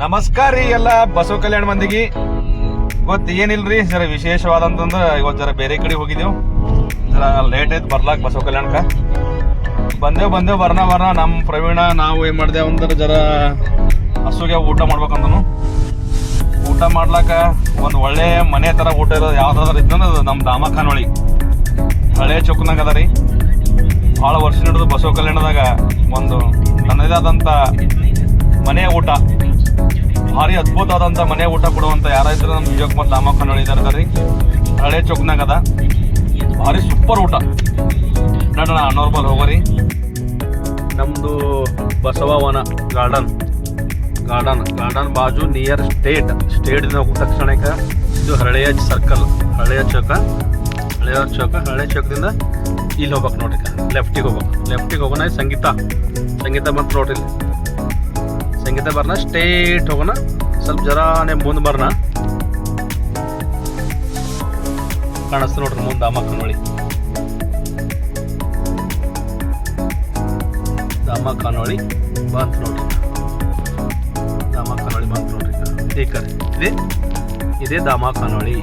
ನಮಸ್ಕಾರ ರೀ ಎಲ್ಲ ಬಸವ ಕಲ್ಯಾಣ ಮಂದಿಗೆ. ಇವತ್ತು ಏನಿಲ್ರಿ ಜರ ವಿಶೇಷವಾದಂತಂದ್ರೆ ಇವತ್ತು ಜರ ಬೇರೆ ಕಡೆ ಹೋಗಿದ್ದೇವು. ಜರ ಲೇಟ್ ಆಯ್ತು ಬರ್ಲಾಕ ಬಸವ ಕಲ್ಯಾಣಕ್ಕೆ. ಬಂದೇವು ಬರ್ನ ನಮ್ಮ ಪ್ರವೀಣ ನಾವು ಏನು ಮಾಡ್ದೇವು ಅಂದ್ರೆ ಜರ ಹಸುಗೆ ಊಟ ಮಾಡ್ಬೇಕಂದನು. ಊಟ ಮಾಡ್ಲಾಕ ಒಂದು ಒಳ್ಳೆ ಮನೆ ಥರ ಊಟ ಇರೋದು ಯಾವ್ದಾದ್ರು ಇದ್ದಂದ್ರೆ ನಮ್ಮ ದಾಮ ಖಾನೋಳಿ ಹಳೆ ಚೌಕನಾಗ ಅದ ರೀ. ಭಾಳ ವರ್ಷ ನಡೆದು ಬಸವ ಕಲ್ಯಾಣದಾಗ ಒಂದು ತನ್ನದೇ ಆದಂಥ ಮನೆ ಊಟ, ಭಾರಿ ಅದ್ಭುತವಾದಂಥ ಮನೆ ಊಟ ಕೊಡುವಂಥ ಯಾರಾದ್ರೂ ನಮ್ಮ ವಿಜಯಕ್ ಮತ್ತು ದಾಮ ಖಾನೋಳಿ ಇದ್ದಾರೆ ರೀ. ಹಳೆ ಚೌಕನಾಗ ಅದ, ಭಾರಿ ಸೂಪರ್ ಊಟ. ನೋಡೋಣ ನಾರ್ಮಲ್ ಹೋಗೋರಿ. ನಮ್ಮದು ಬಸವವನ ಗಾರ್ಡನ್ ಬಾಜು ನಿಯರ್ ಸ್ಟೇಟ್ದಿಂದ ಹೋಗಿದ ತಕ್ಷಣಕ್ಕೆ ಇದು ಹಳೆಯ ಸರ್ಕಲ್, ಹಳೆ ಚೌಕದಿಂದ ಇಲ್ಲಿ ಹೋಗ್ಬೇಕು ನೋಡ್ರಿ. ಲೆಫ್ಟಿಗೆ ಹೋಗೋಣ. ಸಂಗೀತ ಬಂತು ನೋಡ್ರಿ. ಸಂಗೀತ ಬರ್ನ ಸ್ಟೇಟ್ ಹೋಗೋಣ. ಸ್ವಲ್ಪ ಜರಾನೇ ಮುಂದೆ ಬರ್ನ ಕಾಣಿಸ್ತು ನೋಡ್ರಿ ಮುಂದೆ ದಾಮ ಖಾನೋಳಿ. ಬಂತು ನೋಡ್ರಿ. ಇದೇ ದಾಮ ಖಾನೋಳಿ.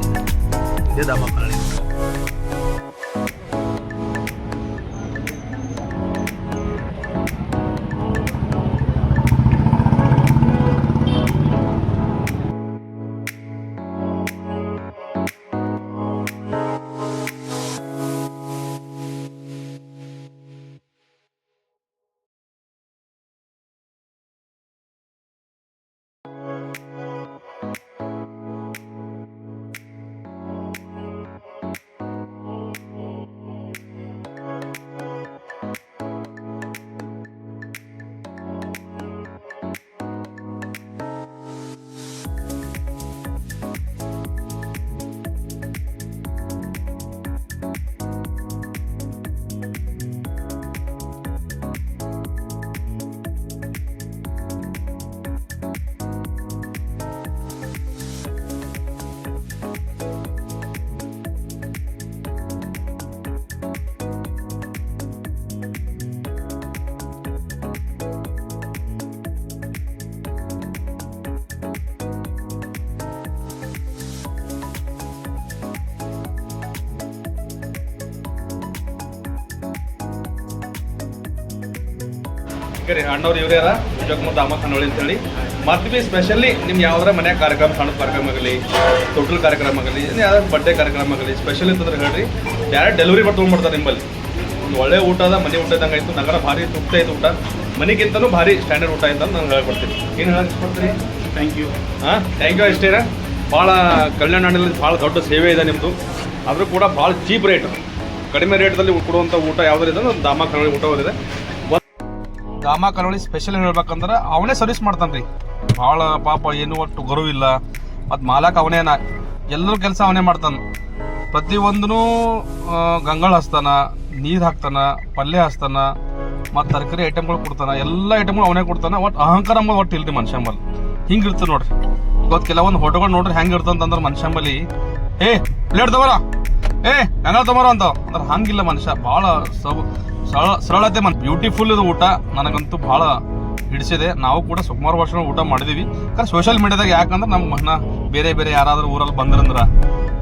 ಅಣ್ಣವ್ರು ಇವರೇ ಅದ ವಿಜಯಕ್ ಮತ್ತು ದಾಮ ಖಾನೋಳಿ ಅಂತೇಳಿ. ಮತ್ತು ಬಿ ಸ್ಪೆಷಲಿ ನಿಮ್ಗೆ ಯಾವ್ದಾರ ಮನ್ಯಾಗ ಕಾರ್ಯಕ್ರಮ, ಸಣ್ಣ ಕಾರ್ಯಕ್ರಮ ಆಗಲಿ, ತೊಟ್ಲ್ ಕಾರ್ಯಕ್ರಮ ಆಗಲಿ, ಯಾವ್ದಾದ್ರು ಬರ್ಡೇ ಕಾರ್ಯಕ್ರಮ ಆಗಲಿ, ಸ್ಪೆಷಲ್ ಅಂತಂದ್ರೆ ಹೇಳ್ರಿ ಡೈರೆಕ್ಟ್ ಡೆಲಿವರಿ ಮಾಡಿ ತೊಗೊಂಡ್ಬಿಡ್ತಾರೆ ನಿಮ್ಮಲ್ಲಿ. ಒಂದು ಒಳ್ಳೆ ಊಟ ಅದ, ಮನೆ ಊಟ ಇದ್ದಂಗೆ ಆಯಿತು. ನಗರ ಭಾರಿ ತೃಪ್ತಿ ಆಯ್ತು ಊಟ, ಮನೆಗಿಂತನೂ ಭಾರಿ ಸ್ಟ್ಯಾಂಡರ್ಡ್ ಊಟ ಆಯ್ತು ಅಂತ ನಾನು ಹೇಳ್ಕೊಡ್ತೀನಿ. ಏನು ಹೇಳಕ್ಕೆ ಇಷ್ಟಪಡ್ತೀರಿ? ಥ್ಯಾಂಕ್ ಯು ಇಷ್ಟೇನ. ಭಾಳ ಕಲ್ಯಾಣ ನಾಡಿನಲ್ಲಿ ಭಾಳ ದೊಡ್ಡ ಸೇವೆ ಇದೆ ನಿಮ್ಮದು. ಆದರೂ ಕೂಡ ಭಾಳ ಚೀಪ್ ರೇಟ್, ಕಡಿಮೆ ರೇಟ್ದಲ್ಲಿ ಕೊಡುವಂಥ ಊಟ ಯಾವ್ದು ಇದೆ ಅಂದ್ರೆ ದಾಮ ಖಾನೋಳಿ ಊಟ ಹೋಗಿದೆ. ದಾಮ ಖಾನೋಳಿ ಸ್ಪೆಷಲ್ ಹೇಳ್ಬೇಕಂದ್ರೆ ಅವನೇ ಸರ್ವಿಸ್ ಮಾಡ್ತಾನೆ ರೀ. ಭಾಳ ಪಾಪ ಏನು ಒಟ್ಟು ಗರುವಿಲ್ಲ. ಮತ್ತು ಮಾಲಕ್ ಅವನೇನ, ಎಲ್ಲರೂ ಕೆಲಸ ಅವನೇ ಮಾಡ್ತಾನೆ. ಪ್ರತಿಯೊಂದೂ ಗಂಗಾಳ ಹಚ್ತಾನ, ನೀರು ಹಾಕ್ತಾನ, ಪಲ್ಯ ಹಚ್ತಾನ, ಮತ್ತು ತರಕಾರಿ ಐಟಮ್ಗಳು ಕೊಡ್ತಾನೆ. ಎಲ್ಲ ಐಟಮ್ಗಳು ಅವನೇ ಕೊಡ್ತಾನೆ. ಒಟ್ಟು ಅಹಂಕಾರ ಅಂಬಲ್ಲಿ ಒಟ್ಟು ಇಲ್ರಿ ಮನುಷ್ಯಂಬಲ್ಲಿ. ಹಿಂಗೆ ಇರ್ತದೆ ನೋಡ್ರಿ. ಇವತ್ತು ಕೆಲವೊಂದು ಹೋಟೆಲ್ಗಳು ನೋಡ್ರಿ ಹೆಂಗೆ ಇರ್ತಂತಂದ್ರೆ ಮನುಷ್ಯಂಬಲ್ಲಿ ಪ್ಲೇಟ್ ತಗೋರ, ಗಂಗಾಳ ತಗೋರ ಅಂತ ಅಂದ್ರೆ ಹಂಗಿಲ್ಲ ಮನುಷ್ಯ. ಭಾಳ ಸರಳತೆ ಬ್ಯೂಟಿಫುಲ್ ಇದು ಊಟ. ನನಗಂತೂ ಭಾಳ ಹಿಡಿಸಿದೆ. ನಾವು ಕೂಡ ಸುಮಾರು ವರ್ಷ ಊಟ ಮಾಡಿದೀವಿ. ಯಾಕಂದ್ರೆ ಸೋಷಿಯಲ್ ಮೀಡಿಯಾದಾಗ ಯಾಕಂದ್ರೆ ನಮ್ಮ ಬೇರೆ ಯಾರಾದ್ರೂ ಊರಲ್ಲಿ ಬಂದ್ರಂದ್ರೆ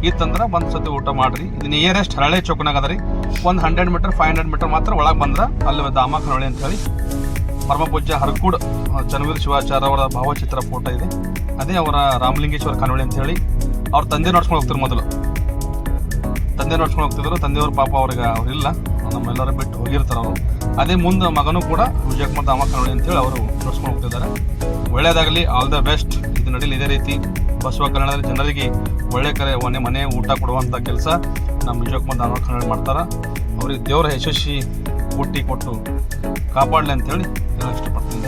ಇತ್ತಂದ್ರೆ ಬಂದು ಸತಿ ಊಟ ಮಾಡ್ರಿ. ಇದು ನಿಯರೆಸ್ಟ್ ಹಳೆ ಚೌಕನಾಗ ಅದ ರೀ. ಒಂದು 100 ಮೀಟರ್ 500 ಮೀಟರ್ ಮಾತ್ರ ಒಳಗೆ ಬಂದ್ರೆ ಅಲ್ಲಿ ದಾಮ ಖಾನೋಳಿ ಅಂತ ಹೇಳಿ ಪರಮ ಪೂಜ್ಯ ಹರಕೂಡ್ ಚನ್ನವೀರ ಶಿವಾಚಾರ್ಯ ಅವರ ಭಾವಚಿತ್ರ ಫೋಟೋ ಇದೆ. ಅದೇ ಅವರ ರಾಮಲಿಂಗೇಶ್ವರ ಖಾನೋಳಿ ಅಂತ ಹೇಳಿ ಅವ್ರ ತಂದೆ ನೋಡ್ಸ್ಕೊಂಡು ಹೋಗ್ತಿದ್ರು. ಮೊದಲು ತಂದೆ ನೋಡ್ಸ್ಕೊಂಡು ಹೋಗ್ತಿದ್ರು. ತಂದೆಯವ್ರ ಪಾಪ ಅವ್ರಿಲ್ಲ, ನಮ್ಮೆಲ್ಲರೂ ಬಿಟ್ಟು ಹೋಗಿರ್ತಾರೆ ಅವರು. ಅದೇ ಮುಂದೆ ಮಗನೂ ಕೂಡ ವಿಜಯಕ್ ಮತ್ತು ದಾಮ ಖಾನೋಳಿ ಅಂತೇಳಿ ಅವರು ನೋಡ್ಸ್ಕೊಂಡು ಹೋಗ್ತಿದ್ದಾರೆ. ಒಳ್ಳೆಯದಾಗಲಿ, ಆಲ್ ದ ಬೆಸ್ಟ್. ಇದು ನಡೀಲಿ ಇದೇ ರೀತಿ. ಬಸವ ಕಲ್ಯಾಣದಲ್ಲಿ ಜನರಿಗೆ ಒಳ್ಳೆ ಮನೆ ಊಟ ಕೊಡುವಂಥ ಕೆಲಸ ನಮ್ಮ ವಿಜಯಕ್ ಮತ್ತು ದಾಮ ಖಾನೋಳಿ ಮಾಡ್ತಾರೆ. ಅವ್ರಿಗೆ ದೇವರ ಯಶಸ್ವಿ ಕೊಟ್ಟು ಕಾಪಾಡಲಿ ಅಂತೇಳಿ ಹೇಳಕ್ಕೆ ಇಷ್ಟಪಡ್ತೀನಿ.